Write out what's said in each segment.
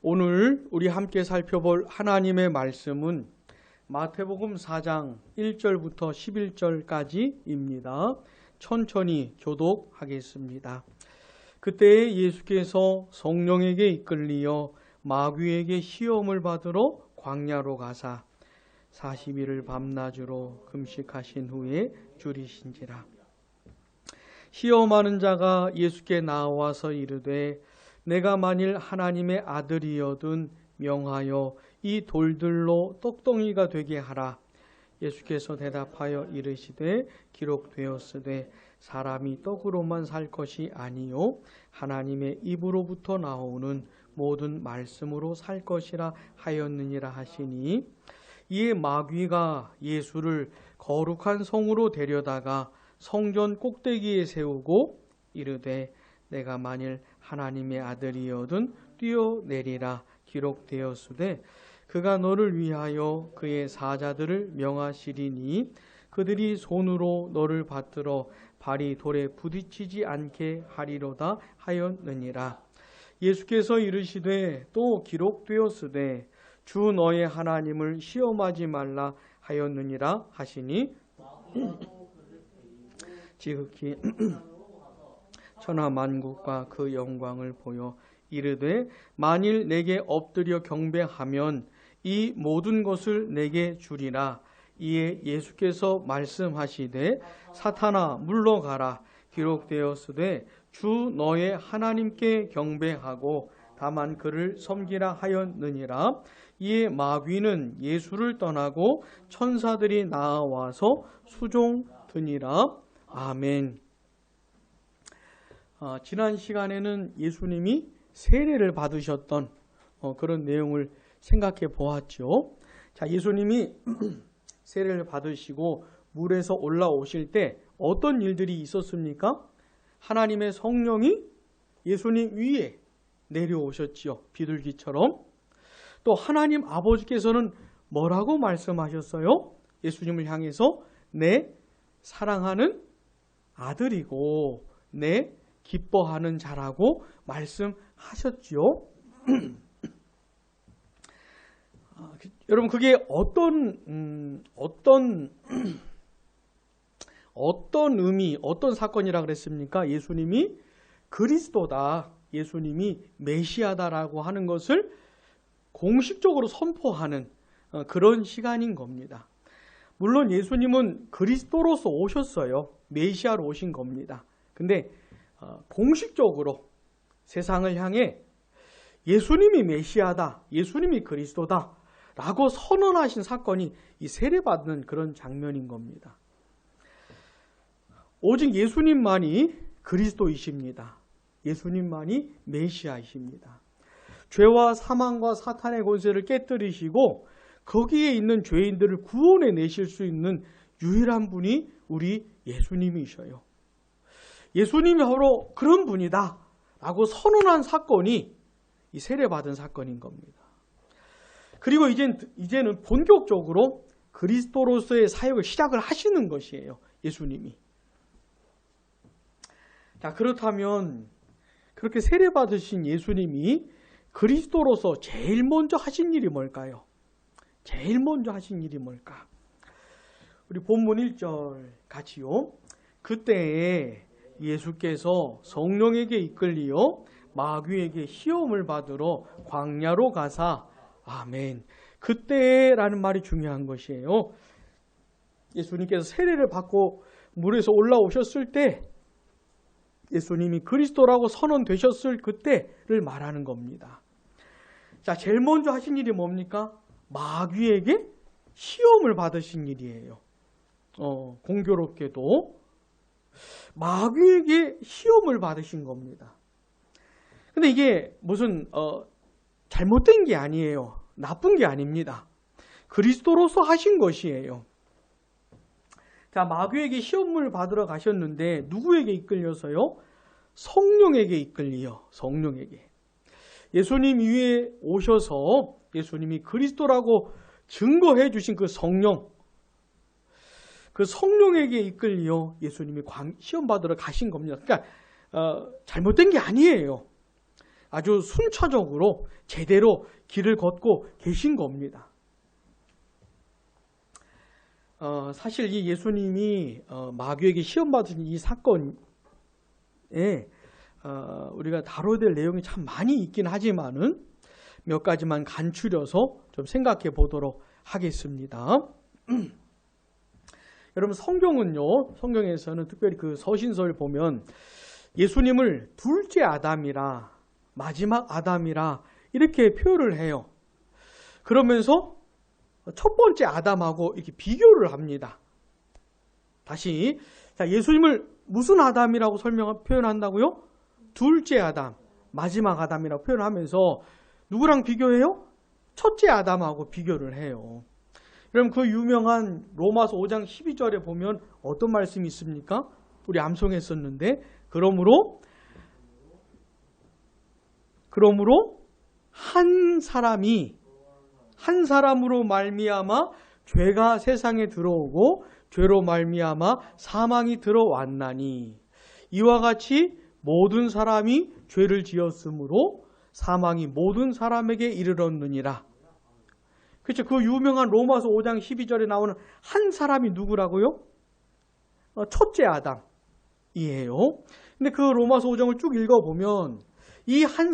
오늘 우리 함께 살펴볼 하나님의 말씀은 마태복음 4장 1절부터 11절까지입니다. 천천히 교독하겠습니다. 그때 예수께서 성령에게 이끌리어 마귀에게 시험을 받으러 광야로 가사 40일을 밤낮으로 금식하신 후에 줄이신지라. 시험하는 자가 예수께 나와서 이르되 내가 만일 하나님의 아들이여든 명하여 이 돌들로 떡덩이가 되게 하라. 예수께서 대답하여 이르시되 기록되었으되 사람이 떡으로만 살 것이 아니요 하나님의 입으로부터 나오는 모든 말씀으로 살 것이라 하였느니라 하시니, 이에 마귀가 예수를 거룩한 성으로 데려다가 성전 꼭대기에 세우고 이르되 내가 만일 하나님의 아들이여든 뛰어내리라. 기록되었으되 그가 너를 위하여 그의 사자들을 명하시리니 그들이 손으로 너를 받들어 발이 돌에 부딪히지 않게 하리로다 하였느니라. 예수께서 이르시되 또 기록되었으되 주 너의 하나님을 시험하지 말라 하였느니라 하시니, 지극히 천하 만국과 그 영광을 보여 이르되 만일 내게 엎드려 경배하면 이 모든 것을 내게 주리라. 이에 예수께서 말씀하시되 사탄아 물러가라. 기록되었으되 주 너의 하나님께 경배하고 다만 그를 섬기라 하였느니라. 이에 마귀는 예수를 떠나고 천사들이 나와서 수종드니라. 아멘. 지난 시간에는 예수님이 세례를 받으셨던 그런 내용을 생각해 보았죠. 자, 예수님이 세례를 받으시고 물에서 올라오실 때 어떤 일들이 있었습니까? 하나님의 성령이 예수님 위에 내려오셨지요. 비둘기처럼. 또 하나님 아버지께서는 뭐라고 말씀하셨어요? 예수님을 향해서 내 사랑하는 아들이고 내 기뻐하는 자라고 말씀하셨지요. 여러분, 그게 어떤 의미, 어떤 사건이라 그랬습니까? 예수님이 그리스도다, 예수님이 메시아다라고 하는 것을 공식적으로 선포하는 그런 시간인 겁니다. 물론 예수님은 그리스도로서 오셨어요. 메시아로 오신 겁니다. 근데 공식적으로 세상을 향해 예수님이 메시아다, 예수님이 그리스도다 라고 선언하신 사건이 이 세례받는 그런 장면인 겁니다. 오직 예수님만이 그리스도이십니다. 예수님만이 메시아이십니다. 죄와 사망과 사탄의 권세를 깨뜨리시고 거기에 있는 죄인들을 구원해 내실 수 있는 유일한 분이 우리 예수님이셔요. 예수님이 바로 그런 분이다 라고 선언한 사건이 이 세례받은 사건인 겁니다. 그리고 이제는 본격적으로 그리스도로서의 사역을 시작을 하시는 것이에요. 예수님이. 자, 그렇다면 그렇게 세례받으신 예수님이 그리스도로서 제일 먼저 하신 일이 뭘까요? 제일 먼저 하신 일이 뭘까? 우리 본문 1절 같이요. 그때에 예수께서 성령에게 이끌리어 마귀에게 시험을 받으러 광야로 가사. 아멘. 그때라는 말이 중요한 것이에요. 예수님께서 세례를 받고 물에서 올라오셨을 때, 예수님이 그리스도라고 선언되셨을 그때를 말하는 겁니다. 자, 제일 먼저 하신 일이 뭡니까? 마귀에게 시험을 받으신 일이에요. 공교롭게도 마귀에게 시험을 받으신 겁니다. 근데 이게 무슨 잘못된 게 아니에요. 나쁜 게 아닙니다. 그리스도로서 하신 것이에요. 자, 마귀에게 시험을 받으러 가셨는데 누구에게 이끌려서요? 성령에게 이끌리요. 성령에게. 예수님 위에 오셔서 예수님이 그리스도라고 증거해 주신 그 성령, 그 성령에게 이끌려 예수님이 시험 받으러 가신 겁니다. 그러니까 잘못된 게 아니에요. 아주 순차적으로 제대로 길을 걷고 계신 겁니다. 사실 이 예수님이 마귀에게 시험 받으신 이 사건에 우리가 다뤄야 될 내용이 참 많이 있긴 하지만은 몇 가지만 간추려서 좀 생각해 보도록 하겠습니다. 여러분 성경에서는 특별히 그 서신서를 보면 예수님을 둘째 아담이라 마지막 아담이라 이렇게 표현을 해요. 그러면서 첫 번째 아담하고 이렇게 비교를 합니다. 다시 예수님을 무슨 아담이라고 표현한다고요? 둘째 아담, 마지막 아담이라고 표현하면서 누구랑 비교해요? 첫째 아담하고 비교를 해요. 그럼 그 유명한 로마서 5장 12절에 보면 어떤 말씀이 있습니까? 우리 암송했었는데 그러므로 한 사람으로 말미암아 죄가 세상에 들어오고 죄로 말미암아 사망이 들어왔나니 이와 같이 모든 사람이 죄를 지었으므로 사망이 모든 사람에게 이르렀느니라. 그렇죠. 그 유명한 로마서 5장 12절에 나오는 한 사람이 누구라고요? 첫째 아담이에요. 근데 그 로마서 5장을 쭉 읽어보면 이 한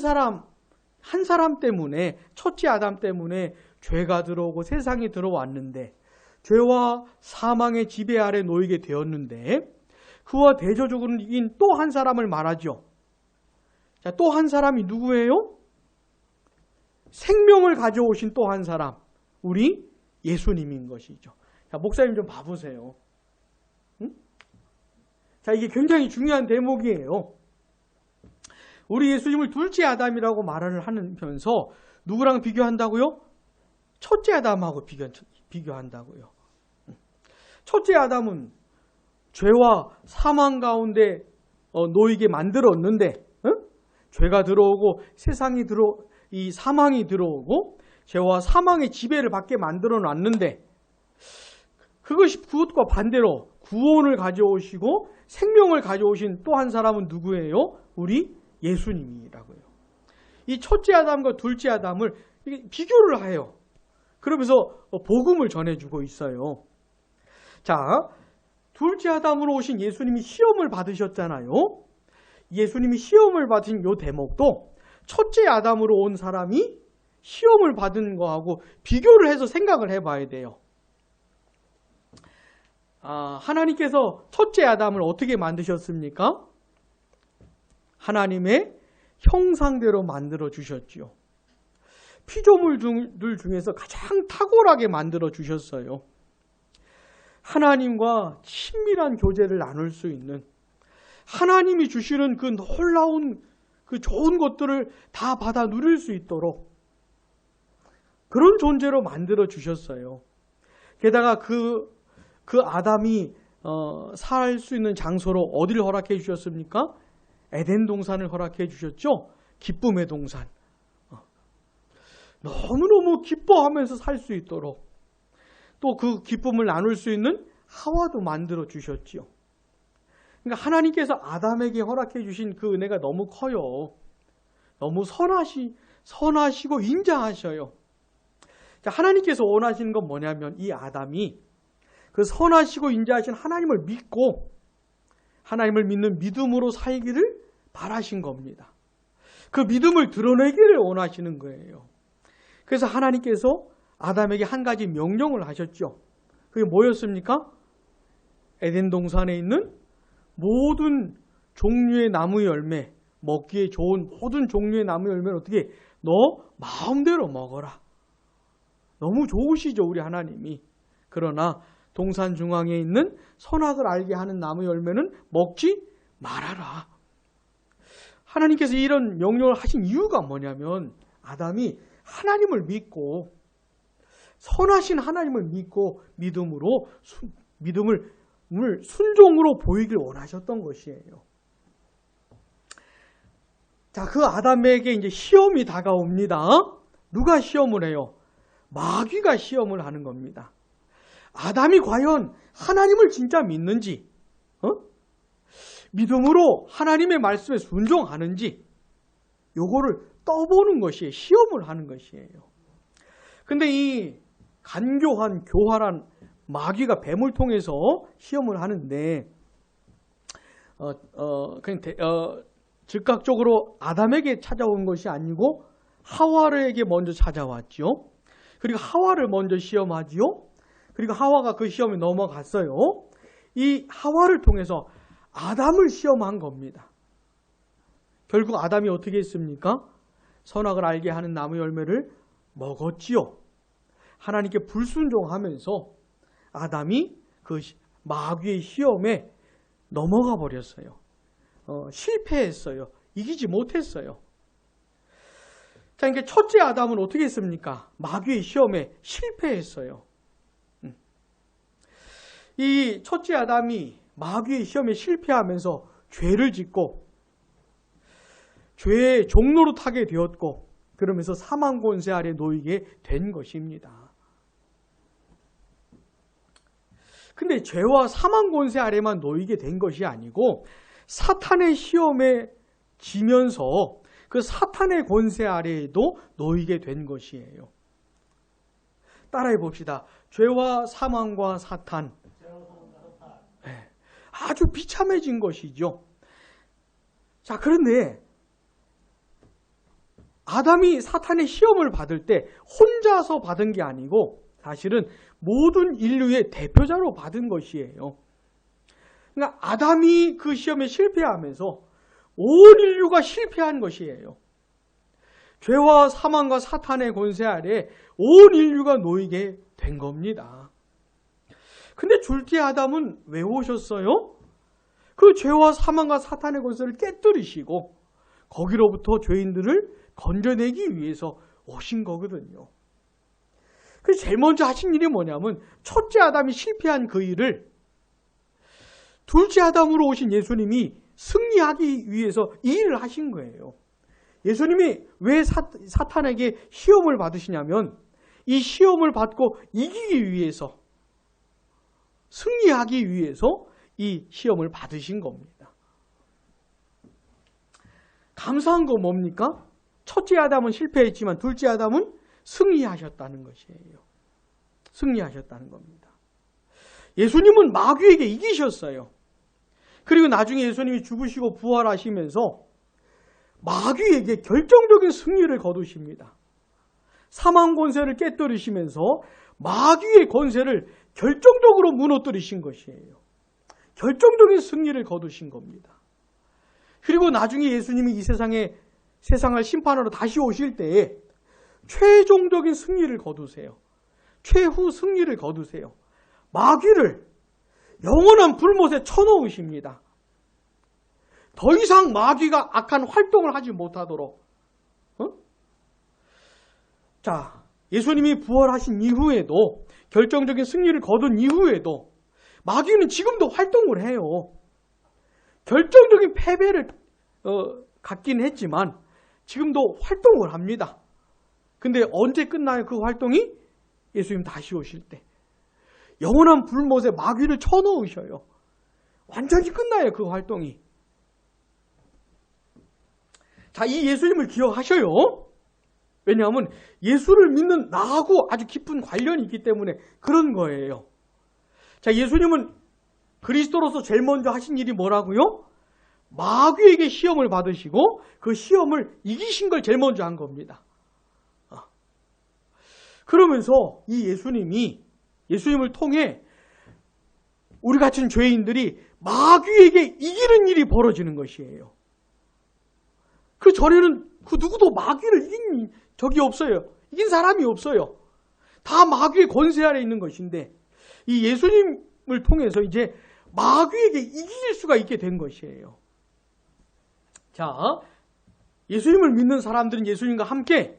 사람 때문에, 첫째 아담 때문에 죄가 들어오고 세상이 들어왔는데 죄와 사망의 지배 아래 놓이게 되었는데 그와 대조적으로 이긴 또 한 사람을 말하죠. 자, 또 한 사람이 누구예요? 생명을 가져오신 또 한 사람, 우리 예수님인 것이죠. 자, 목사님 좀 봐보세요. 응? 자, 이게 굉장히 중요한 대목이에요. 우리 예수님을 둘째 아담이라고 말을 하면서 누구랑 비교한다고요? 첫째 아담하고 비교한다고요. 첫째 아담은 죄와 사망 가운데 놓이게 만들었는데, 죄가 들어오고 이 사망이 들어오고 죄와 사망의 지배를 받게 만들어 놨는데 그것과 반대로 구원을 가져오시고 생명을 가져오신 또 한 사람은 누구예요? 우리 예수님이라고요. 이 첫째 아담과 둘째 아담을 비교를 해요. 그러면서 복음을 전해주고 있어요. 자, 둘째 아담으로 오신 예수님이 시험을 받으셨잖아요. 예수님이 시험을 받은 이 대목도 첫째 아담으로 온 사람이 시험을 받은 거하고 비교를 해서 생각을 해봐야 돼요. 하나님께서 첫째 아담을 어떻게 만드셨습니까? 하나님의 형상대로 만들어 주셨지요. 피조물들 중에서 가장 탁월하게 만들어 주셨어요. 하나님과 친밀한 교제를 나눌 수 있는, 하나님이 주시는 그 놀라운 그 좋은 것들을 다 받아 누릴 수 있도록 그런 존재로 만들어 주셨어요. 게다가 그 아담이 살 수 있는 장소로 어디를 허락해 주셨습니까? 에덴 동산을 허락해 주셨죠. 기쁨의 동산. 너무너무 기뻐하면서 살 수 있도록 또 그 기쁨을 나눌 수 있는 하와도 만들어 주셨지요. 그러니까 하나님께서 아담에게 허락해 주신 그 은혜가 너무 커요. 너무 선하시고 인자하셔요. 자, 하나님께서 원하시는 건 뭐냐면 이 아담이 그 선하시고 인자하신 하나님을 믿고 하나님을 믿는 믿음으로 살기를 바라신 겁니다. 그 믿음을 드러내기를 원하시는 거예요. 그래서 하나님께서 아담에게 한 가지 명령을 하셨죠. 그게 뭐였습니까? 에덴 동산에 있는 모든 종류의 나무 열매, 먹기에 좋은 모든 종류의 나무 열매는 어떻게 너 마음대로 먹어라. 너무 좋으시죠, 우리 하나님이. 그러나 동산 중앙에 있는 선악을 알게 하는 나무 열매는 먹지 말아라. 하나님께서 이런 명령을 하신 이유가 뭐냐면 아담이 하나님을 믿고 선하신 하나님을 믿고 믿음을 순종으로 보이길 원하셨던 것이에요. 자, 그 아담에게 이제 시험이 다가옵니다. 누가 시험을 해요? 마귀가 시험을 하는 겁니다. 아담이 과연 하나님을 진짜 믿는지, 믿음으로 하나님의 말씀에 순종하는지, 요거를 떠보는 것이에요. 시험을 하는 것이에요. 근데 이 간교한 교활한 마귀가 뱀을 통해서 시험을 하는데 즉각적으로 아담에게 찾아온 것이 아니고 하와에게 먼저 찾아왔죠. 그리고 하와를 먼저 시험하지요. 그리고 하와가 그 시험에 넘어갔어요. 이 하와를 통해서 아담을 시험한 겁니다. 결국 아담이 어떻게 했습니까? 선악을 알게 하는 나무 열매를 먹었지요. 하나님께 불순종하면서 아담이 그 마귀의 시험에 넘어가 버렸어요. 실패했어요. 이기지 못했어요. 자, 그러니까 첫째 아담은 어떻게 했습니까? 마귀의 시험에 실패했어요. 이 첫째 아담이 마귀의 시험에 실패하면서 죄를 짓고 죄의 종로로 타게 되었고 그러면서 사망 권세 아래 놓이게 된 것입니다. 근데 죄와 사망 권세 아래만 놓이게 된 것이 아니고 사탄의 시험에 지면서 그 사탄의 권세 아래에도 놓이게 된 것이에요. 따라해 봅시다. 죄와 사망과 사탄. 네, 아주 비참해진 것이죠. 자, 그런데 아담이 사탄의 시험을 받을 때 혼자서 받은 게 아니고 사실은 모든 인류의 대표자로 받은 것이에요. 그러니까 아담이 그 시험에 실패하면서 온 인류가 실패한 것이에요. 죄와 사망과 사탄의 권세 아래 온 인류가 놓이게 된 겁니다. 근데 둘째 아담은 왜 오셨어요? 그 죄와 사망과 사탄의 권세를 깨뜨리시고 거기로부터 죄인들을 건져내기 위해서 오신 거거든요. 그래서 제일 먼저 하신 일이 뭐냐면 첫째 아담이 실패한 그 일을 둘째 아담으로 오신 예수님이 승리하기 위해서 이 일을 하신 거예요. 예수님이 왜 사탄에게 시험을 받으시냐면 이 시험을 받고 이기기 위해서 승리하기 위해서 이 시험을 받으신 겁니다. 감사한 거 뭡니까? 첫째 아담은 실패했지만 둘째 아담은 승리하셨다는 것이에요. 승리하셨다는 겁니다. 예수님은 마귀에게 이기셨어요. 그리고 나중에 예수님이 죽으시고 부활하시면서 마귀에게 결정적인 승리를 거두십니다. 사망 권세를 깨뜨리시면서 마귀의 권세를 결정적으로 무너뜨리신 것이에요. 결정적인 승리를 거두신 겁니다. 그리고 나중에 예수님이 이 세상을 심판하러 다시 오실 때에 최종적인 승리를 거두세요. 최후 승리를 거두세요. 마귀를 영원한 불못에 쳐넣으십니다. 더 이상 마귀가 악한 활동을 하지 못하도록. 자, 예수님이 부활하신 이후에도 결정적인 승리를 거둔 이후에도 마귀는 지금도 활동을 해요. 결정적인 패배를 갖긴 했지만 지금도 활동을 합니다. 근데 언제 끝나요? 그 활동이? 예수님 다시 오실 때. 영원한 불못에 마귀를 쳐넣으셔요. 완전히 끝나요, 그 활동이. 자, 이 예수님을 기억하셔요. 왜냐하면 예수를 믿는 나하고 아주 깊은 관련이 있기 때문에 그런 거예요. 자, 예수님은 그리스도로서 제일 먼저 하신 일이 뭐라고요? 마귀에게 시험을 받으시고 그 시험을 이기신 걸 제일 먼저 한 겁니다. 그러면서 이 예수님을 통해 우리 같은 죄인들이 마귀에게 이기는 일이 벌어지는 것이에요. 그 전에는 그 누구도 마귀를 이긴 적이 없어요. 이긴 사람이 없어요. 다 마귀의 권세 아래 있는 것인데 이 예수님을 통해서 이제 마귀에게 이길 수가 있게 된 것이에요. 자, 예수님을 믿는 사람들은 예수님과 함께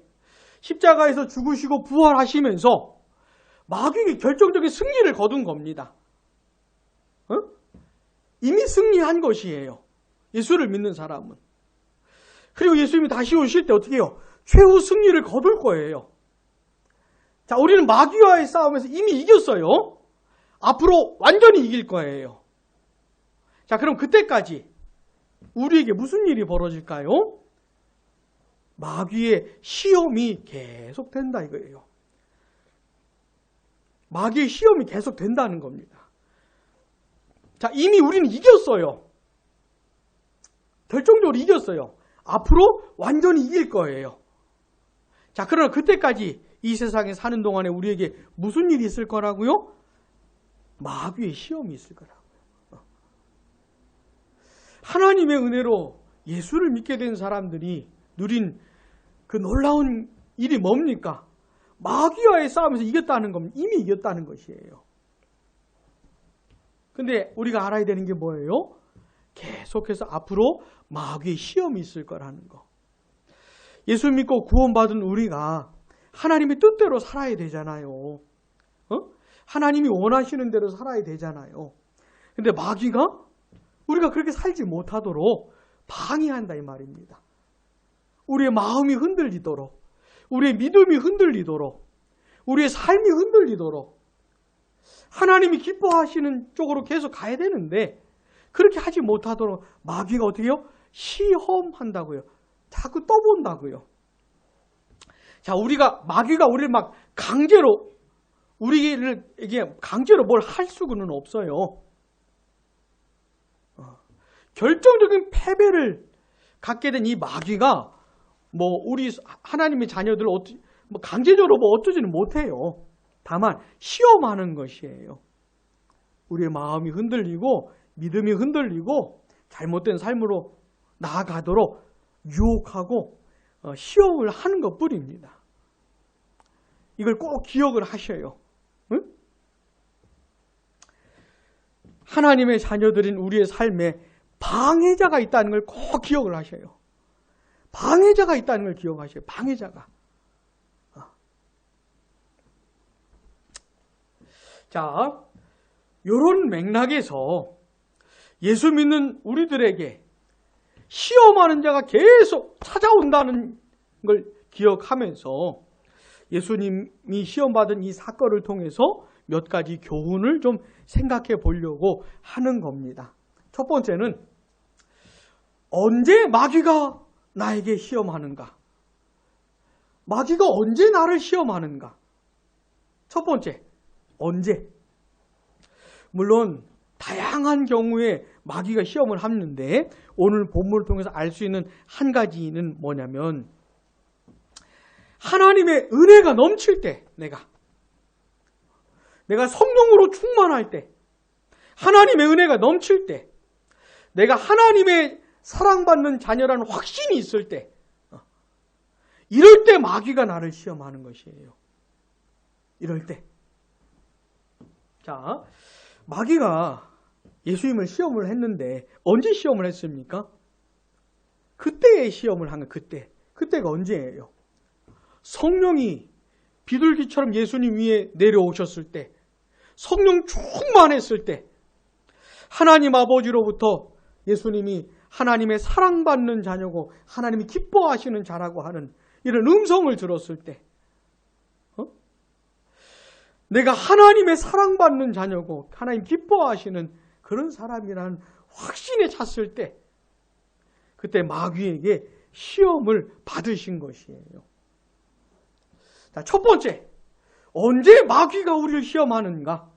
십자가에서 죽으시고 부활하시면서 마귀에게 결정적인 승리를 거둔 겁니다. 이미 승리한 것이에요. 예수를 믿는 사람은. 그리고 예수님이 다시 오실 때 어떻게 해요? 최후 승리를 거둘 거예요. 자, 우리는 마귀와의 싸움에서 이미 이겼어요. 앞으로 완전히 이길 거예요. 자, 그럼 그때까지 우리에게 무슨 일이 벌어질까요? 마귀의 시험이 계속된다 이거예요. 마귀의 시험이 계속된다는 겁니다. 자, 이미 우리는 이겼어요. 결정적으로 이겼어요. 앞으로 완전히 이길 거예요. 자, 그러나 그때까지 이 세상에 사는 동안에 우리에게 무슨 일이 있을 거라고요? 마귀의 시험이 있을 거라고요. 하나님의 은혜로 예수를 믿게 된 사람들이 누린 그 놀라운 일이 뭡니까? 마귀와의 싸움에서 이겼다는 겁니다. 이미 이겼다는 것이에요. 근데 우리가 알아야 되는 게 뭐예요? 계속해서 앞으로 마귀의 시험이 있을 거라는 거. 예수 믿고 구원받은 우리가 하나님의 뜻대로 살아야 되잖아요. 하나님이 원하시는 대로 살아야 되잖아요. 근데 마귀가 우리가 그렇게 살지 못하도록 방해한다 이 말입니다. 우리의 마음이 흔들리도록, 우리의 믿음이 흔들리도록, 우리의 삶이 흔들리도록 하나님이 기뻐하시는 쪽으로 계속 가야 되는데 그렇게 하지 못하도록 마귀가 어떻게 해요? 시험한다고요. 자꾸 떠본다고요. 자, 마귀가 우리를 막 우리에게 강제로 뭘 할 수는 없어요. 결정적인 패배를 갖게 된 이 마귀가 우리 하나님의 자녀들을 강제적으로 어쩌지는 못해요. 다만 시험하는 것이에요. 우리의 마음이 흔들리고 믿음이 흔들리고 잘못된 삶으로 나아가도록 유혹하고 시험을 하는 것뿐입니다. 이걸 꼭 기억을 하셔요. 응? 하나님의 자녀들인 우리의 삶에 방해자가 있다는 걸 꼭 기억을 하셔요. 방해자가 있다는 걸 기억하셔요. 방해자가. 자, 이런 맥락에서 예수 믿는 우리들에게 시험하는 자가 계속 찾아온다는 걸 기억하면서 예수님이 시험받은 이 사건을 통해서 몇 가지 교훈을 좀 생각해 보려고 하는 겁니다. 첫 번째는 언제 마귀가 나에게 시험하는가? 마귀가 언제 나를 시험하는가? 첫 번째, 언제? 물론 다양한 경우에 마귀가 시험을 하는데 오늘 본문을 통해서 알 수 있는 한 가지는 뭐냐면 하나님의 은혜가 넘칠 때 내가 성령으로 충만할 때 하나님의 은혜가 넘칠 때 내가 하나님의 사랑받는 자녀라는 확신이 있을 때 이럴 때 마귀가 나를 시험하는 것이에요. 이럴 때. 자, 마귀가 예수님을 시험을 했는데 언제 시험을 했습니까? 그때의 시험을 한 거예요. 그때가 언제예요? 성령이 비둘기처럼 예수님 위에 내려오셨을 때, 성령 충만했을 때, 하나님 아버지로부터 예수님이 하나님의 사랑받는 자녀고 하나님이 기뻐하시는 자라고 하는 이런 음성을 들었을 때, 내가 하나님의 사랑받는 자녀고 하나님 기뻐하시는 그런 사람이라는 확신에 찼을 때 그때 마귀에게 시험을 받으신 것이에요. 자, 첫 번째, 언제 마귀가 우리를 시험하는가?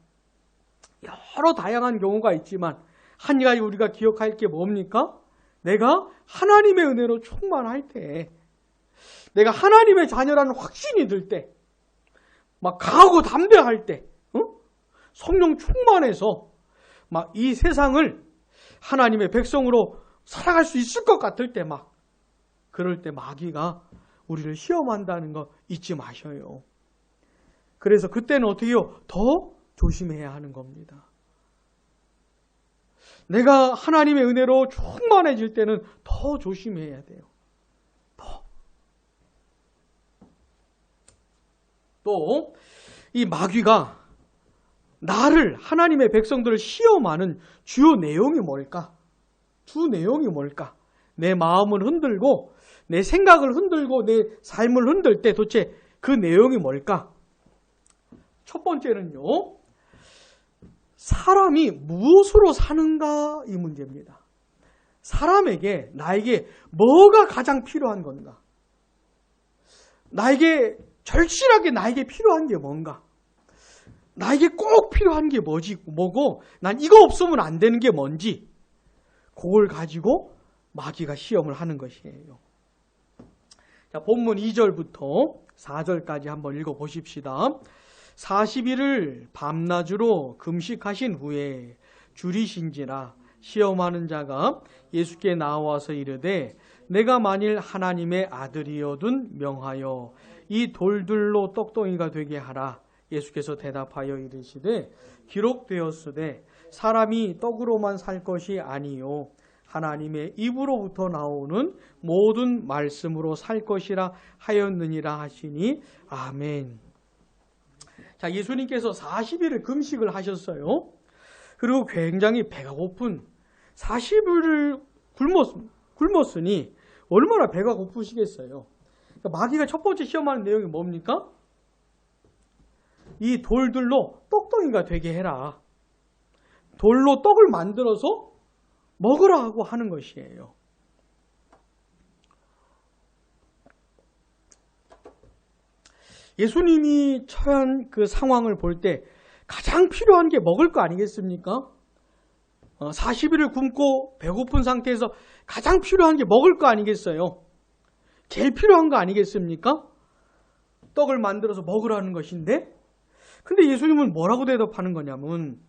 여러 다양한 경우가 있지만 한 가지 우리가 기억할 게 뭡니까? 내가 하나님의 은혜로 충만할 때, 내가 하나님의 자녀라는 확신이 들 때, 막 강하고 담대할 때, 성령 충만해서 막 이 세상을 하나님의 백성으로 살아갈 수 있을 것 같을 때 그럴 때 마귀가 우리를 시험한다는 거 잊지 마셔요. 그래서 그때는 어떻게 해요? 더 조심해야 하는 겁니다. 내가 하나님의 은혜로 충만해질 때는 더 조심해야 돼요. 또 이 마귀가 나를, 하나님의 백성들을 시험하는 주요 내용이 뭘까? 주 내용이 뭘까? 내 마음을 흔들고 내 생각을 흔들고 내 삶을 흔들 때 도대체 그 내용이 뭘까? 첫 번째는요, 사람이 무엇으로 사는가 이 문제입니다. 사람에게, 나에게 뭐가 가장 필요한 건가? 나에게 절실하게 나에게 필요한 게 뭔가? 나에게 꼭 필요한 게 뭐고 난 이거 없으면 안 되는 게 뭔지 그걸 가지고 마귀가 시험을 하는 것이에요. 자, 본문 2절부터 4절까지 한번 읽어보십시다. 40일을 밤낮으로 금식하신 후에 줄이신지라 시험하는 자가 예수께 나와서 이르되 내가 만일 하나님의 아들이어든 명하여 이 돌들로 떡덩이가 되게 하라. 예수께서 대답하여 이르시되 기록되었으되 사람이 떡으로만 살 것이 아니요 하나님의 입으로부터 나오는 모든 말씀으로 살 것이라 하였느니라 하시니 아멘. 자, 예수님께서 40일을 금식을 하셨어요. 그리고 굉장히 배가 고픈 40일을 굶었으니 얼마나 배가 고프시겠어요. 그러니까 마귀가 첫 번째 시험하는 내용이 뭡니까? 이 돌들로 떡덩이가 되게 해라. 돌로 떡을 만들어서 먹으라 하고 하는 것이에요. 예수님이 처한 그 상황을 볼 때 가장 필요한 게 먹을 거 아니겠습니까? 40일을 굶고 배고픈 상태에서 가장 필요한 게 먹을 거 아니겠어요? 제일 필요한 거 아니겠습니까? 떡을 만들어서 먹으라는 것인데, 근데 예수님은 뭐라고 대답하는 거냐면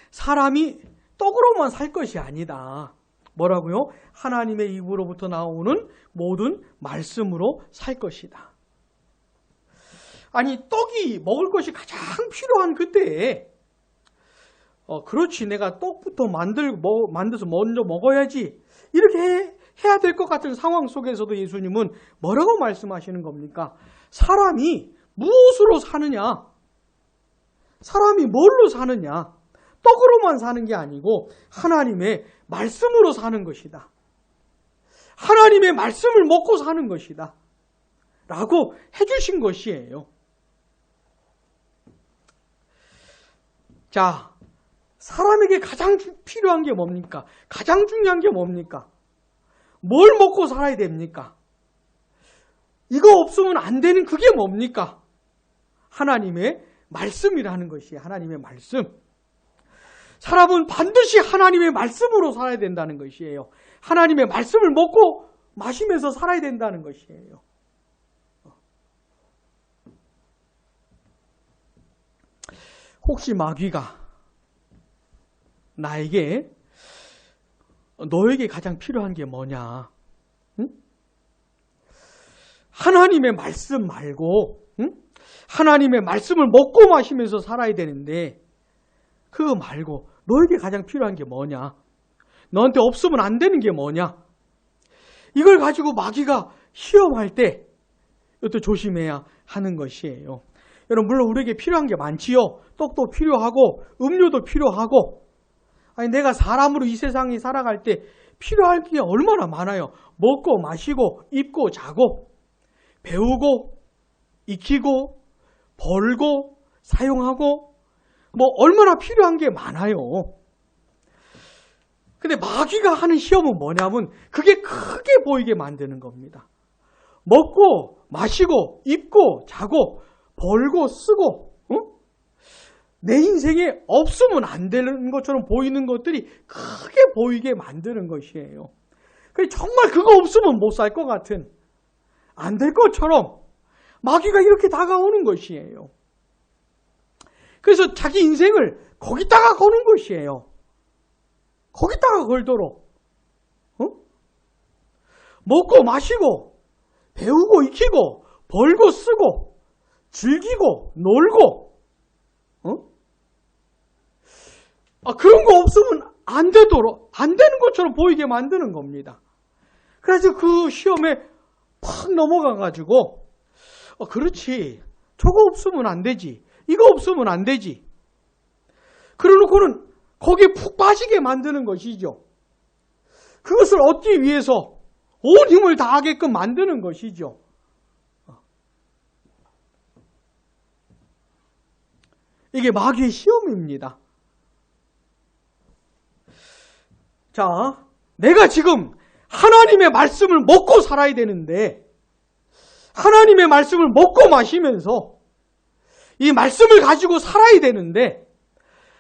사람이 떡으로만 살 것이 아니다. 뭐라고요? 하나님의 입으로부터 나오는 모든 말씀으로 살 것이다. 아니, 떡이 먹을 것이 가장 필요한 그때에 그렇지, 내가 떡부터 만들어서 먼저 먹어야지, 이렇게 해야 될 것 같은 상황 속에서도 예수님은 뭐라고 말씀하시는 겁니까? 사람이 무엇으로 사느냐? 사람이 뭘로 사느냐? 떡으로만 사는 게 아니고 하나님의 말씀으로 사는 것이다. 하나님의 말씀을 먹고 사는 것이다. 라고 해주신 것이에요. 자, 사람에게 가장 필요한 게 뭡니까? 가장 중요한 게 뭡니까? 뭘 먹고 살아야 됩니까? 이거 없으면 안 되는 그게 뭡니까? 하나님의 말씀이라는 것이에요. 하나님의 말씀. 사람은 반드시 하나님의 말씀으로 살아야 된다는 것이에요. 하나님의 말씀을 먹고 마시면서 살아야 된다는 것이에요. 혹시 마귀가 너에게 가장 필요한 게 뭐냐? 응? 하나님의 말씀 말고, 응? 하나님의 말씀을 먹고 마시면서 살아야 되는데 그거 말고 너에게 가장 필요한 게 뭐냐? 너한테 없으면 안 되는 게 뭐냐? 이걸 가지고 마귀가 시험할 때 이것도 조심해야 하는 것이에요. 여러분, 물론 우리에게 필요한 게 많지요. 떡도 필요하고 음료도 필요하고, 아니 내가 사람으로 이 세상에 살아갈 때 필요할 게 얼마나 많아요. 먹고 마시고 입고 자고 배우고 익히고 벌고 사용하고 뭐 얼마나 필요한 게 많아요. 근데 마귀가 하는 시험은 뭐냐면 그게 크게 보이게 만드는 겁니다. 먹고 마시고 입고 자고 벌고 쓰고, 내 인생에 없으면 안 되는 것처럼 보이는 것들이 크게 보이게 만드는 것이에요. 정말 그거 없으면 못 살 것 같은, 안 될 것처럼 마귀가 이렇게 다가오는 것이에요. 그래서 자기 인생을 거기다가 거는 것이에요. 거기다가 걸도록. 먹고 마시고 배우고 익히고 벌고 쓰고 즐기고 놀고, 그런 거 없으면 안 되는 것처럼 보이게 만드는 겁니다. 그래서 그 시험에 팍 넘어가가지고, 그렇지, 저거 없으면 안 되지, 이거 없으면 안 되지. 그러놓고는 거기에 푹 빠지게 만드는 것이죠. 그것을 얻기 위해서 온 힘을 다하게끔 만드는 것이죠. 이게 마귀의 시험입니다. 자, 내가 지금 하나님의 말씀을 먹고 살아야 되는데, 하나님의 말씀을 먹고 마시면서 이 말씀을 가지고 살아야 되는데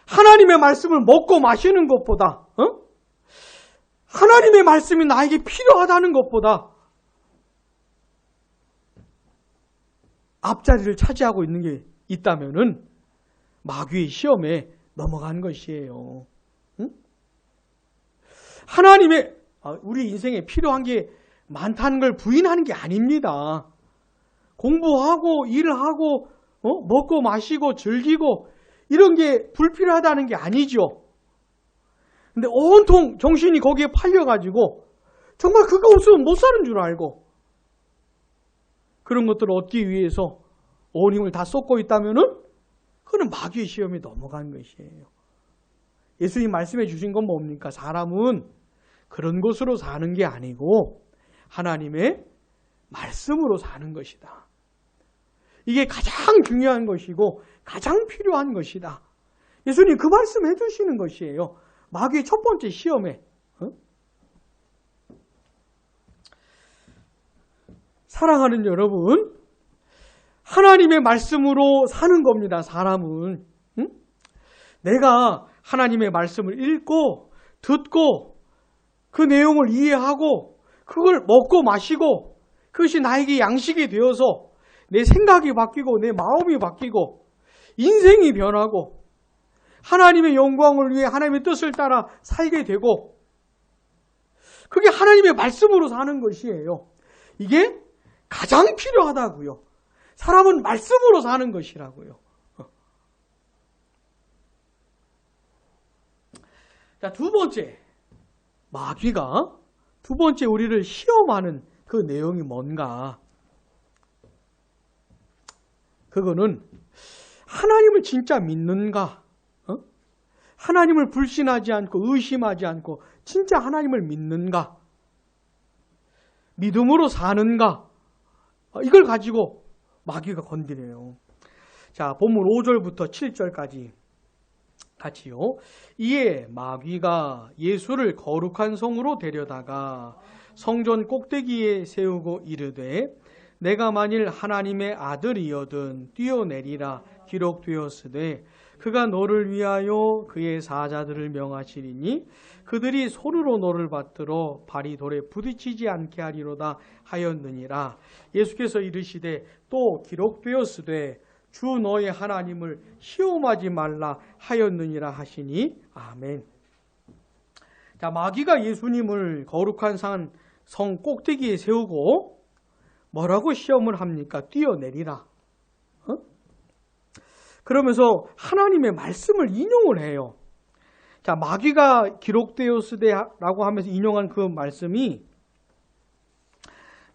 하나님의 말씀을 먹고 마시는 것보다 하나님의 말씀이 나에게 필요하다는 것보다 앞자리를 차지하고 있는 게 있다면은 마귀의 시험에 넘어간 것이에요. 하나님의 우리 인생에 필요한 게 많다는 걸 부인하는 게 아닙니다. 공부하고 일하고 먹고 마시고 즐기고 이런 게 불필요하다는 게 아니죠. 근데 온통 정신이 거기에 팔려가지고 정말 그거 없으면 못 사는 줄 알고 그런 것들을 얻기 위해서 온 힘을 다 쏟고 있다면은 그건 마귀의 시험에 넘어간 것이에요. 예수님 말씀해 주신 건 뭡니까? 사람은 그런 것으로 사는 게 아니고 하나님의 말씀으로 사는 것이다. 이게 가장 중요한 것이고 가장 필요한 것이다. 예수님 그 말씀 해주시는 것이에요. 마귀의 첫 번째 시험에. 사랑하는 여러분, 하나님의 말씀으로 사는 겁니다. 사람은. 내가 하나님의 말씀을 읽고 듣고 그 내용을 이해하고 그걸 먹고 마시고 그것이 나에게 양식이 되어서 내 생각이 바뀌고 내 마음이 바뀌고 인생이 변하고 하나님의 영광을 위해 하나님의 뜻을 따라 살게 되고 그게 하나님의 말씀으로 사는 것이에요. 이게 가장 필요하다고요. 사람은 말씀으로 사는 것이라고요. 자, 두 번째, 마귀가 두 번째 우리를 시험하는 그 내용이 뭔가? 그거는 하나님을 진짜 믿는가? 하나님을 불신하지 않고 의심하지 않고 진짜 하나님을 믿는가? 믿음으로 사는가? 이걸 가지고 마귀가 건드려요. 자, 본문 5절부터 7절까지 같이요. 이에 마귀가 예수를 거룩한 성으로 데려다가 성전 꼭대기에 세우고 이르되 내가 만일 하나님의 아들이여든 뛰어내리라 기록되었으되 그가 너를 위하여 그의 사자들을 명하시리니 그들이 손으로 너를 받들어 발이 돌에 부딪히지 않게 하리로다 하였느니라. 예수께서 이르시되 또 기록되었으되 주 너의 하나님을 시험하지 말라 하였느니라 하시니 아멘. 자, 마귀가 예수님을 거룩한 성 꼭대기에 세우고 뭐라고 시험을 합니까? 뛰어내리라. 그러면서 하나님의 말씀을 인용을 해요. 자, 마귀가 기록되었으되라고 하면서 인용한 그 말씀이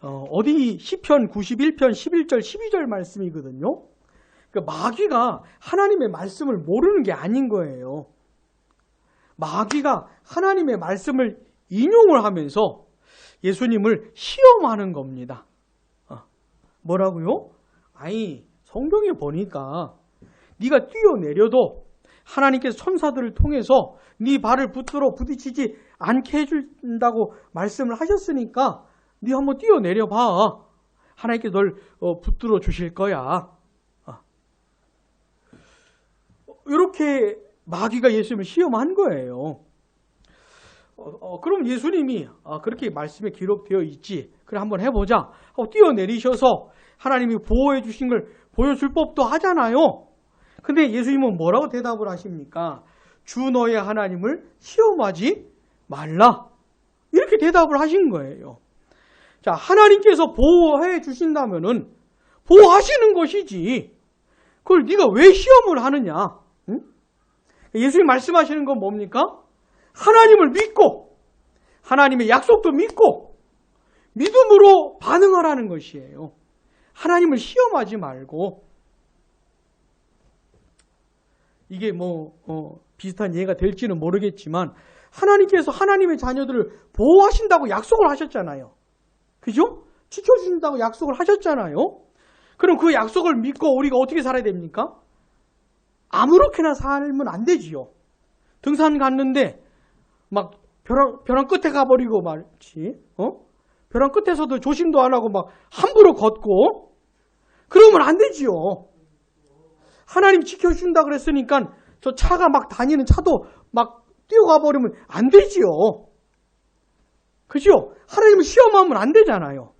어디 시편 91편 11절 12절 말씀이거든요. 그러니까 마귀가 하나님의 말씀을 모르는 게 아닌 거예요. 마귀가 하나님의 말씀을 인용을 하면서 예수님을 시험하는 겁니다. 뭐라고요? 아니, 성경에 보니까 네가 뛰어내려도 하나님께서 천사들을 통해서 네 발을 붙들어 부딪히지 않게 해준다고 말씀을 하셨으니까 네 한번 뛰어내려 봐. 하나님께서 널 붙들어 주실 거야. 이렇게 마귀가 예수님을 시험한 거예요. 그럼 예수님이 그렇게 말씀에 기록되어 있지. 그래 한번 해보자. 뛰어내리셔서 하나님이 보호해 주신 걸 보여줄 법도 하잖아요. 근데 예수님은 뭐라고 대답을 하십니까? 주 너의 하나님을 시험하지 말라. 이렇게 대답을 하신 거예요. 자, 하나님께서 보호해 주신다면은 보호하시는 것이지. 그걸 네가 왜 시험을 하느냐? 응? 예수님 말씀하시는 건 뭡니까? 하나님을 믿고 하나님의 약속도 믿고 믿음으로 반응하라는 것이에요. 하나님을 시험하지 말고. 이게 비슷한 예가 될지는 모르겠지만 하나님께서 하나님의 자녀들을 보호하신다고 약속을 하셨잖아요. 그죠? 지켜주신다고 약속을 하셨잖아요. 그럼 그 약속을 믿고 우리가 어떻게 살아야 됩니까? 아무렇게나 살면 안 되지요. 등산 갔는데 막 벼랑 끝에 가버리고 말지. 벼랑 끝에서도 조심도 안 하고 막 함부로 걷고 그러면 안 되지요. 하나님 지켜준다 그랬으니까 저 차가 막 다니는 차도 막 뛰어가 버리면 안 되지요. 그죠? 하나님을 시험하면 안 되잖아요.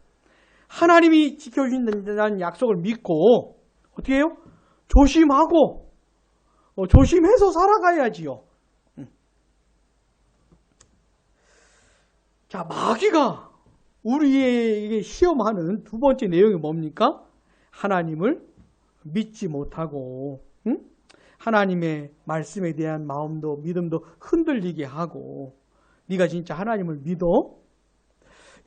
하나님이 지켜주신다는 약속을 믿고 어떻게 해요? 조심하고 조심해서 살아가야지요. 자, 마귀가 우리에게 시험하는 두 번째 내용이 뭡니까? 하나님을 믿지 못하고 하나님의 말씀에 대한 마음도 믿음도 흔들리게 하고 네가 진짜 하나님을 믿어?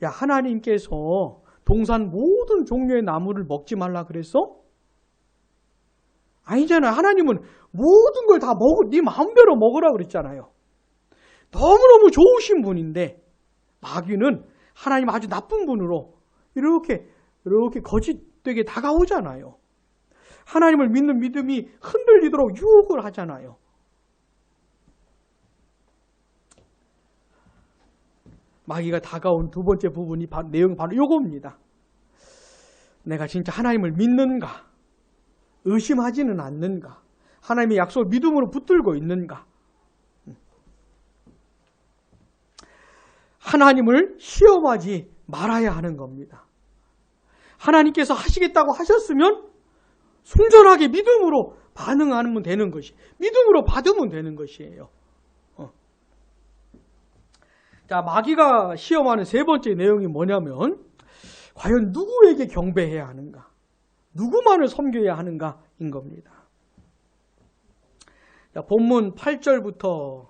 야, 하나님께서 동산 모든 종류의 나무를 먹지 말라 그랬어? 아니잖아요. 하나님은 모든 걸 다 네 마음대로 먹으라 그랬잖아요. 너무너무 좋으신 분인데 마귀는 하나님 아주 나쁜 분으로 이렇게 거짓되게 다가오잖아요. 하나님을 믿는 믿음이 흔들리도록 유혹을 하잖아요. 마귀가 다가온 두 번째 부분이 내용이 바로 이겁니다. 내가 진짜 하나님을 믿는가? 의심하지는 않는가? 하나님의 약속을 믿음으로 붙들고 있는가? 하나님을 시험하지 말아야 하는 겁니다. 하나님께서 하시겠다고 하셨으면 순전하게 믿음으로 반응하면 되는 것이, 믿음으로 받으면 되는 것이에요. 자, 마귀가 시험하는 세 번째 내용이 뭐냐면 과연 누구에게 경배해야 하는가? 누구만을 섬겨야 하는가인 겁니다. 자, 본문 8절부터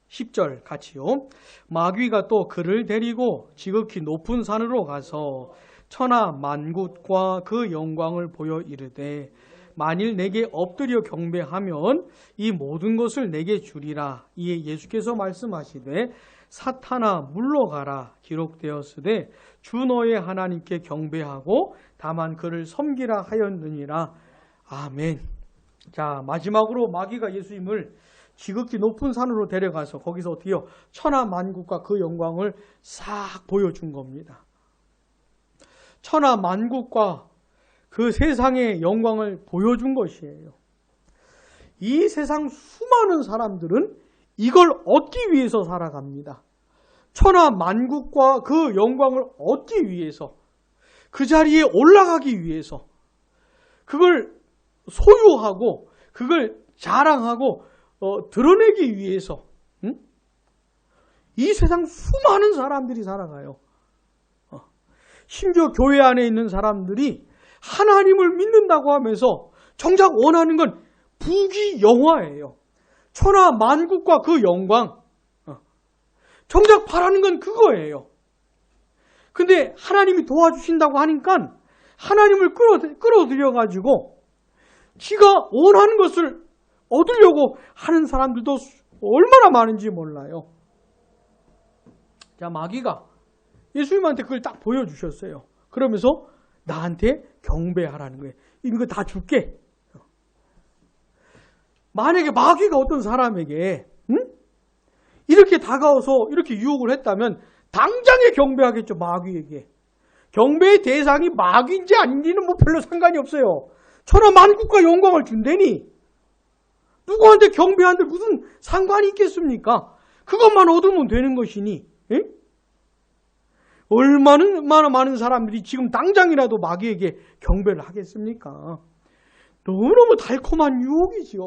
10절 같이요. 마귀가 또 그를 데리고 지극히 높은 산으로 가서 천하 만국과 그 영광을 보여 이르되 만일 내게 엎드려 경배하면 이 모든 것을 내게 주리라. 이에 예수께서 말씀하시되 사탄아 물러가라 기록되었으되 주 너의 하나님께 경배하고 다만 그를 섬기라 하였느니라. 아멘. 자, 마지막으로 마귀가 예수님을 지극히 높은 산으로 데려가서 거기서 어떻게 해요? 천하 만국과 그 영광을 싹 보여준 겁니다. 천하 만국과 그 세상의 영광을 보여준 것이에요. 이 세상 수많은 사람들은 이걸 얻기 위해서 살아갑니다. 천하 만국과 그 영광을 얻기 위해서, 그 자리에 올라가기 위해서, 그걸 소유하고 그걸 자랑하고 드러내기 위해서 이 세상 수많은 사람들이 살아가요. 심지어 교회 안에 있는 사람들이 하나님을 믿는다고 하면서 정작 원하는 건 부귀영화예요. 천하 만국과 그 영광, 정작 바라는 건 그거예요. 근데 하나님이 도와주신다고 하니까 하나님을 끌어들여가지고 지가 원하는 것을 얻으려고 하는 사람들도 얼마나 많은지 몰라요. 자, 마귀가 예수님한테 그걸 딱 보여주셨어요. 그러면서 나한테 경배하라는 거예요. 이거 다 줄게. 만약에 마귀가 어떤 사람에게 이렇게 다가와서 이렇게 유혹을 했다면 당장에 경배하겠죠. 마귀에게. 경배의 대상이 마귀인지 아닌지는 뭐 별로 상관이 없어요. 천하 만국과 영광을 준다니 누구한테 경배하는데 무슨 상관이 있겠습니까? 그것만 얻으면 되는 것이니. 에? 얼마나 많은 사람들이 지금 당장이라도 마귀에게 경배를 하겠습니까? 너무너무 달콤한 유혹이지요.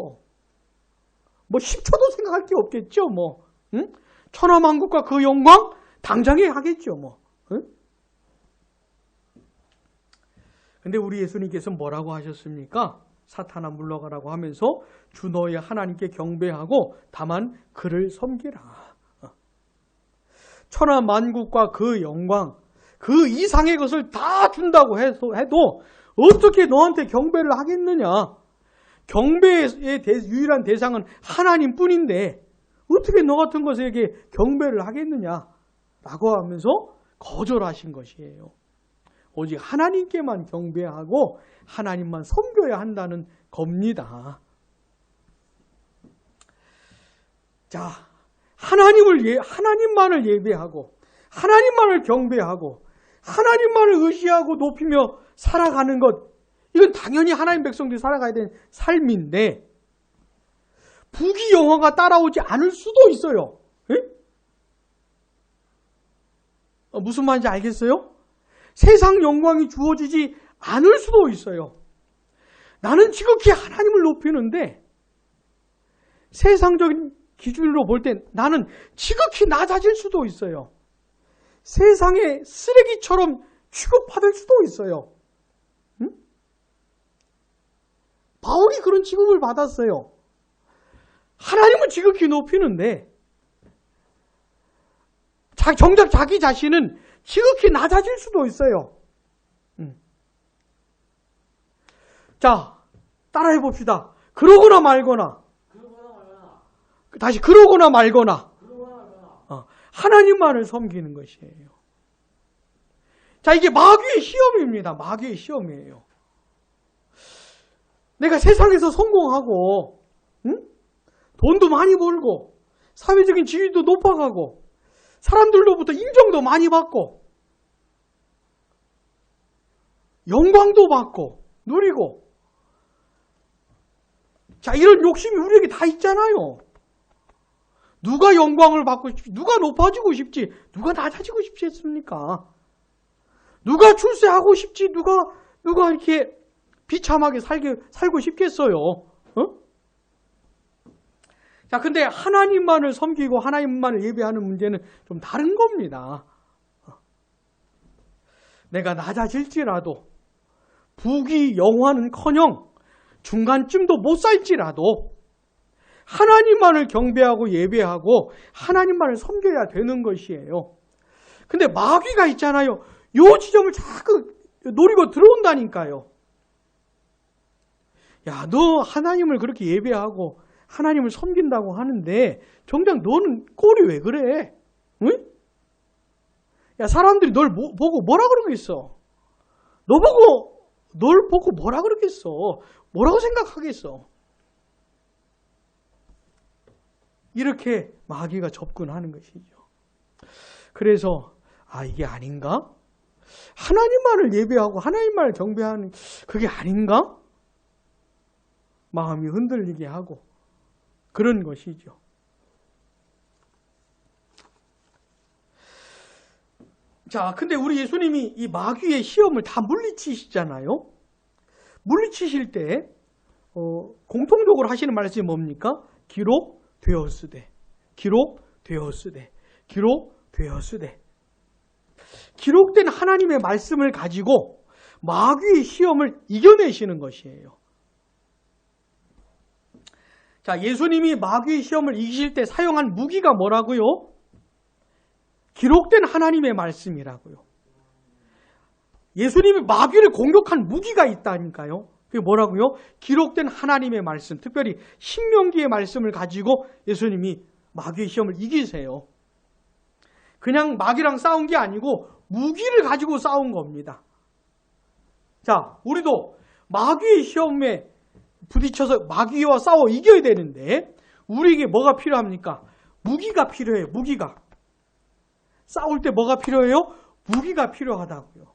뭐 10초도 생각할 게 없겠죠. 뭐 응? 천하 만국과 그 영광 당장에 하겠죠. 뭐. 응? 근데 우리 예수님께서 뭐라고 하셨습니까? 사탄아 물러가라고 하면서 주 너의 하나님께 경배하고 다만 그를 섬기라. 천하 만국과 그 영광, 그 이상의 것을 다 준다고 해도 어떻게 너한테 경배를 하겠느냐? 경배의 유일한 대상은 하나님뿐인데 어떻게 너 같은 것에게 경배를 하겠느냐? 라고 하면서 거절하신 것이에요. 오직 하나님께만 경배하고 하나님만 섬겨야 한다는 겁니다. 자, 하나님만을 예배하고 하나님만을 경배하고 하나님만을 의지하고 높이며 살아가는 것, 이건 당연히 하나님 백성들이 살아가야 되는 삶인데 부귀 영화가 따라오지 않을 수도 있어요. 예? 무슨 말인지 알겠어요? 세상 영광이 주어지지 않을 수도 있어요. 나는 지극히 하나님을 높이는데 세상적인 기준으로 볼 땐 나는 지극히 낮아질 수도 있어요. 세상의 쓰레기처럼 취급받을 수도 있어요. 응? 바울이 그런 취급을 받았어요. 하나님을 지극히 높이는데 정작 자기 자신은 지극히 낮아질 수도 있어요. 자, 따라해 봅시다. 그러거나 말거나. 다시 그러거나 말거나. 하나님만을 섬기는 것이에요. 자, 이게 마귀의 시험입니다. 마귀의 시험이에요. 내가 세상에서 성공하고, 응? 돈도 많이 벌고, 사회적인 지위도 높아가고, 사람들로부터 인정도 많이 받고, 영광도 받고, 누리고. 자, 이런 욕심이 우리에게 다 있잖아요. 누가 영광을 받고 싶지? 누가 높아지고 싶지? 누가 낮아지고 싶겠습니까? 누가 출세하고 싶지? 누가 이렇게 비참하게 살고 싶겠어요? 어? 자, 근데 하나님만을 섬기고 하나님만을 예배하는 문제는 좀 다른 겁니다. 내가 낮아질지라도 부귀 영화는커녕 중간쯤도 못 살지라도 하나님만을 경배하고 예배하고 하나님만을 섬겨야 되는 것이에요. 근데 마귀가 있잖아요. 요 지점을 자꾸 노리고 들어온다니까요. 야, 너 하나님을 그렇게 예배하고 하나님을 섬긴다고 하는데 정작 너는 꼴이 왜 그래? 응? 야, 사람들이 널 보고 뭐라 그러겠어? 널 보고 뭐라 그러겠어? 뭐라고 생각하겠어? 이렇게 마귀가 접근하는 것이죠. 그래서 이게 아닌가? 하나님만을 예배하고 하나님만을 경배하는 그게 아닌가? 마음이 흔들리게 하고 그런 것이죠. 자, 근데 우리 예수님이 이 마귀의 시험을 다 물리치시잖아요. 물리치실 때 공통적으로 하시는 말씀이 뭡니까? 기록되었으되, 기록되었으되, 기록되었으되. 기록된 하나님의 말씀을 가지고 마귀의 시험을 이겨내시는 것이에요. 자, 예수님이 마귀의 시험을 이기실 때 사용한 무기가 뭐라고요? 기록된 하나님의 말씀이라고요. 예수님이 마귀를 공격한 무기가 있다니까요. 그게 뭐라고요? 기록된 하나님의 말씀, 특별히 신명기의 말씀을 가지고 예수님이 마귀의 시험을 이기세요. 그냥 마귀랑 싸운 게 아니고 무기를 가지고 싸운 겁니다. 자, 우리도 마귀의 시험에 부딪혀서 마귀와 싸워 이겨야 되는데 우리에게 뭐가 필요합니까? 무기가 필요해요. 무기가. 싸울 때 뭐가 필요해요? 무기가 필요하다고요.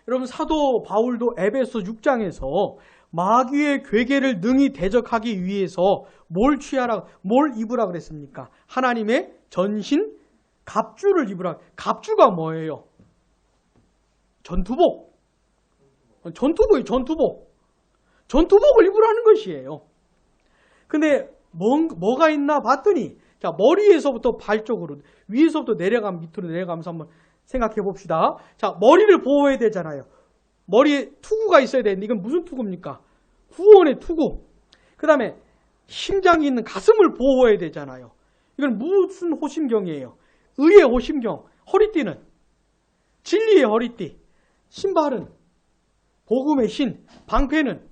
여러분, 사도 바울도 에베소 6장에서 마귀의 괴계를 능히 대적하기 위해서 뭘 입으라 그랬습니까? 하나님의 전신 갑주를 입으라. 갑주가 뭐예요? 전투복. 전투복이에요. 전투복. 전투복을 입으라는 것이에요. 근데 뭐가 있나 봤더니, 자, 머리에서부터 발 쪽으로, 위에서부터 밑으로 내려가면서 한번 생각해 봅시다. 자, 머리를 보호해야 되잖아요. 머리에 투구가 있어야 되는데 이건 무슨 투구입니까? 구원의 투구. 그 다음에 심장이 있는 가슴을 보호해야 되잖아요. 이건 무슨 호심경이에요? 의의 호심경. 허리띠는 진리의 허리띠. 신발은 복음의 신. 방패는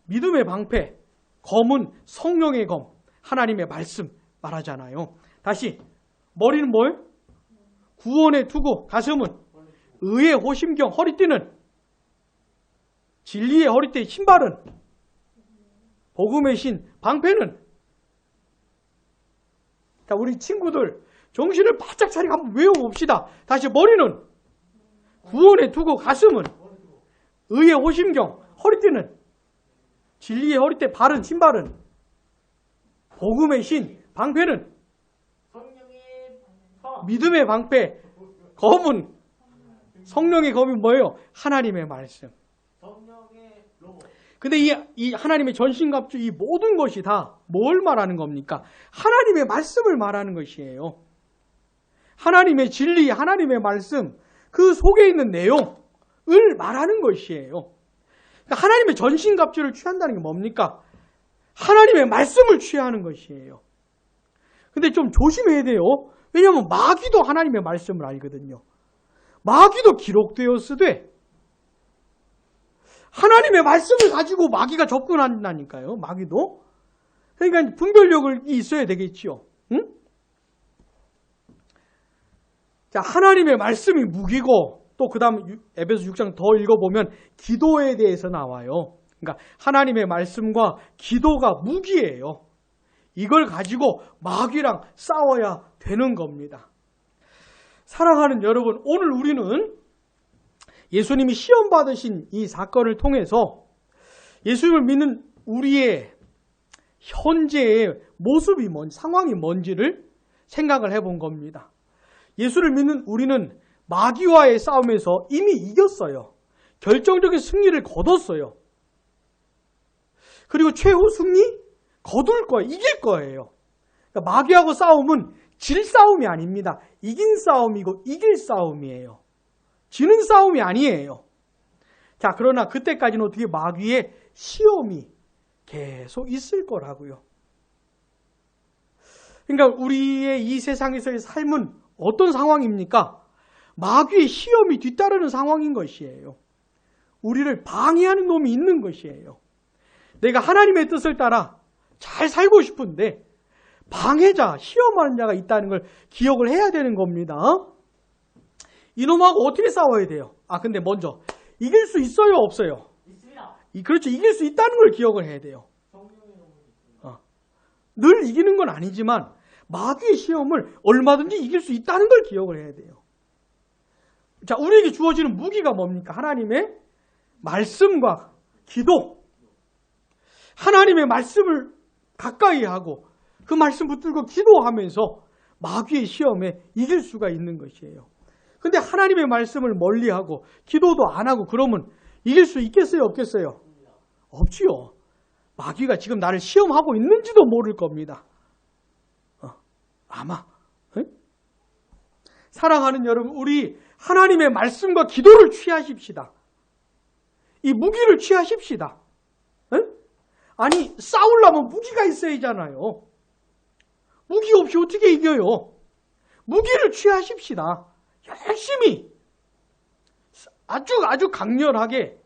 믿음의 방패. 검은 성령의 검. 하나님의 말씀 말하잖아요. 다시 머리는 뭘? 구원의 투구. 가슴은 의의 호심경. 허리띠는 진리의 허리띠. 신발은 복음의 신. 방패는, 자, 우리 친구들 정신을 바짝 차리고 한번 외워봅시다. 다시 머리는 구원에 두고 가슴은 의의 호심경, 허리띠는 진리의 허리띠, 발은 신발은 복음의 신, 방패는 믿음의 방패, 검은 성령의 검이 뭐예요? 하나님의 말씀. 근데 이 하나님의 전신갑주 이 모든 것이 다 뭘 말하는 겁니까? 하나님의 말씀을 말하는 것이에요. 하나님의 진리, 하나님의 말씀, 그 속에 있는 내용을 말하는 것이에요. 그러니까 하나님의 전신갑주를 취한다는 게 뭡니까? 하나님의 말씀을 취하는 것이에요. 근데 좀 조심해야 돼요. 왜냐하면 마귀도 하나님의 말씀을 알거든요. 마귀도 기록되었으되 하나님의 말씀을 가지고 마귀가 접근한다니까요. 마귀도. 그러니까 분별력이 있어야 되겠지요. 응? 자, 하나님의 말씀이 무기고 또 그 다음 에베소 6장 더 읽어보면 기도에 대해서 나와요. 그러니까 하나님의 말씀과 기도가 무기예요. 이걸 가지고 마귀랑 싸워야 되는 겁니다. 사랑하는 여러분, 오늘 우리는 예수님이 시험 받으신 이 사건을 통해서 예수님을 믿는 우리의 현재의 모습이 뭔지, 상황이 뭔지를 생각을 해본 겁니다. 예수를 믿는 우리는 마귀와의 싸움에서 이미 이겼어요. 결정적인 승리를 거뒀어요. 그리고 최후 승리 거둘 거예요. 이길 거예요. 그러니까 마귀하고 싸움은 질 싸움이 아닙니다. 이긴 싸움이고 이길 싸움이에요. 지는 싸움이 아니에요. 자, 그러나 그때까지는 어떻게 마귀의 시험이 계속 있을 거라고요. 그러니까 우리의 이 세상에서의 삶은 어떤 상황입니까? 마귀의 시험이 뒤따르는 상황인 것이에요. 우리를 방해하는 놈이 있는 것이에요. 내가 하나님의 뜻을 따라 잘 살고 싶은데 방해자, 시험하는 자가 있다는 걸 기억을 해야 되는 겁니다. 이놈하고 어떻게 싸워야 돼요? 근데 먼저 이길 수 있어요, 없어요? 있습니다. 그렇죠. 이길 수 있다는 걸 기억을 해야 돼요. 늘 이기는 건 아니지만 마귀의 시험을 얼마든지 이길 수 있다는 걸 기억을 해야 돼요. 자, 우리에게 주어지는 무기가 뭡니까? 하나님의 말씀과 기도. 하나님의 말씀을 가까이 하고 그 말씀 붙들고 기도하면서 마귀의 시험에 이길 수가 있는 것이에요. 근데 하나님의 말씀을 멀리하고 기도도 안 하고 그러면 이길 수 있겠어요? 없겠어요? 없지요. 마귀가 지금 나를 시험하고 있는지도 모를 겁니다. 아마. 사랑하는 여러분, 우리 하나님의 말씀과 기도를 취하십시다. 이 무기를 취하십시다. 아니, 싸우려면 무기가 있어야잖아요. 무기 없이 어떻게 이겨요? 무기를 취하십시다. 열심히, 아주 강렬하게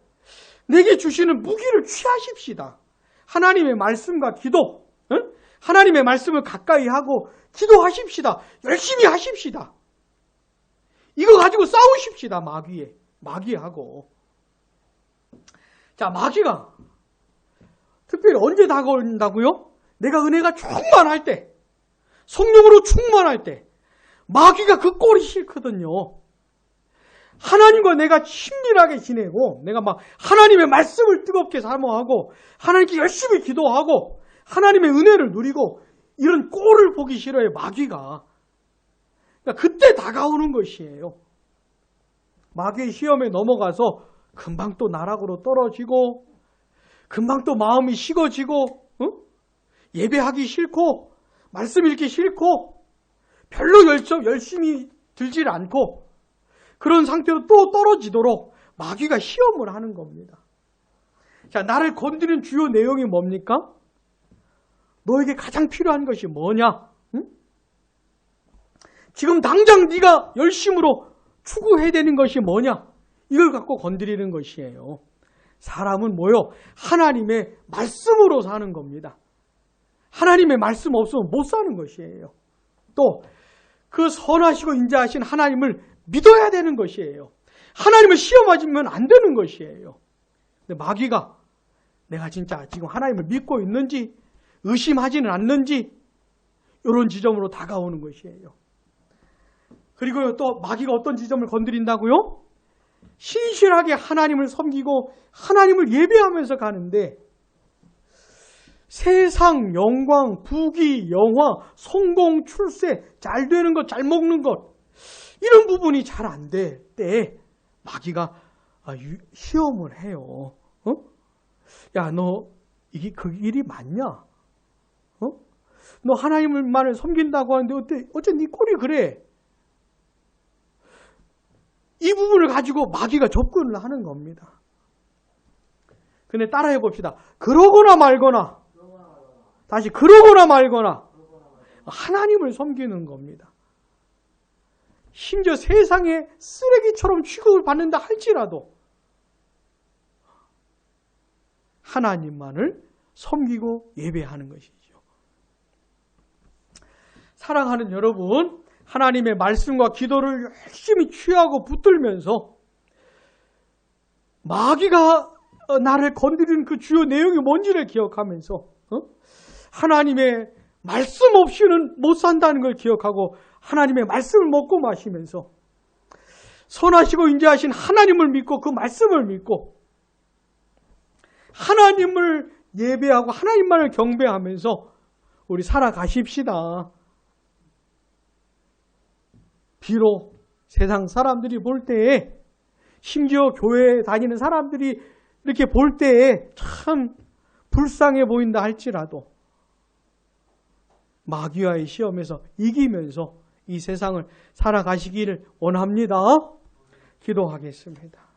내게 주시는 무기를 취하십시다. 하나님의 말씀과 기도, 하나님의 말씀을 가까이 하고 기도하십시다. 열심히 하십시다. 이거 가지고 싸우십시다. 마귀하고. 자, 마귀가 특별히 언제 다가온다고요? 내가 은혜가 충만할 때, 성령으로 충만할 때, 마귀가 그 꼴이 싫거든요. 하나님과 내가 친밀하게 지내고, 내가 막 하나님의 말씀을 뜨겁게 사모하고, 하나님께 열심히 기도하고, 하나님의 은혜를 누리고, 이런 꼴을 보기 싫어요, 마귀가. 그러니까 그때 다가오는 것이에요. 마귀의 시험에 넘어가서 금방 또 나락으로 떨어지고, 금방 또 마음이 식어지고, 예배하기 싫고, 말씀 읽기 싫고, 별로 열심히 들질 않고, 그런 상태로 또 떨어지도록 마귀가 시험을 하는 겁니다. 자, 나를 건드리는 주요 내용이 뭡니까? 너에게 가장 필요한 것이 뭐냐? 지금 당장 네가 열심으로 추구해야 되는 것이 뭐냐? 이걸 갖고 건드리는 것이에요. 사람은 뭐요? 하나님의 말씀으로 사는 겁니다. 하나님의 말씀 없으면 못 사는 것이에요. 또 그 선하시고 인자하신 하나님을 믿어야 되는 것이에요. 하나님을 시험하지면 안 되는 것이에요. 근데 마귀가 내가 진짜 지금 하나님을 믿고 있는지 의심하지는 않는지 이런 지점으로 다가오는 것이에요. 그리고 또 마귀가 어떤 지점을 건드린다고요? 신실하게 하나님을 섬기고 하나님을 예배하면서 가는데 세상, 영광, 부귀, 영화, 성공, 출세, 잘 되는 것, 잘 먹는 것 이런 부분이 잘 안 될 때 마귀가 시험을 해요. 야, 너 이게 그 일이 맞냐? 너 하나님만을 섬긴다고 하는데 어째 네 꼴이 그래? 이 부분을 가지고 마귀가 접근을 하는 겁니다. 근데 따라해 봅시다. 그러거나 말거나, 다시 그러거나 말거나 하나님을 섬기는 겁니다. 심지어 세상에 쓰레기처럼 취급을 받는다 할지라도 하나님만을 섬기고 예배하는 것이죠. 사랑하는 여러분, 하나님의 말씀과 기도를 열심히 취하고 붙들면서 마귀가 나를 건드리는 그 주요 내용이 뭔지를 기억하면서 하나님의 말씀 없이는 못 산다는 걸 기억하고 하나님의 말씀을 먹고 마시면서 선하시고 인자하신 하나님을 믿고 그 말씀을 믿고 하나님을 예배하고 하나님만을 경배하면서 우리 살아가십시다. 비록 세상 사람들이 볼 때에 심지어 교회에 다니는 사람들이 이렇게 볼 때에 참 불쌍해 보인다 할지라도 마귀와의 시험에서 이기면서 이 세상을 살아가시기를 원합니다. 기도하겠습니다.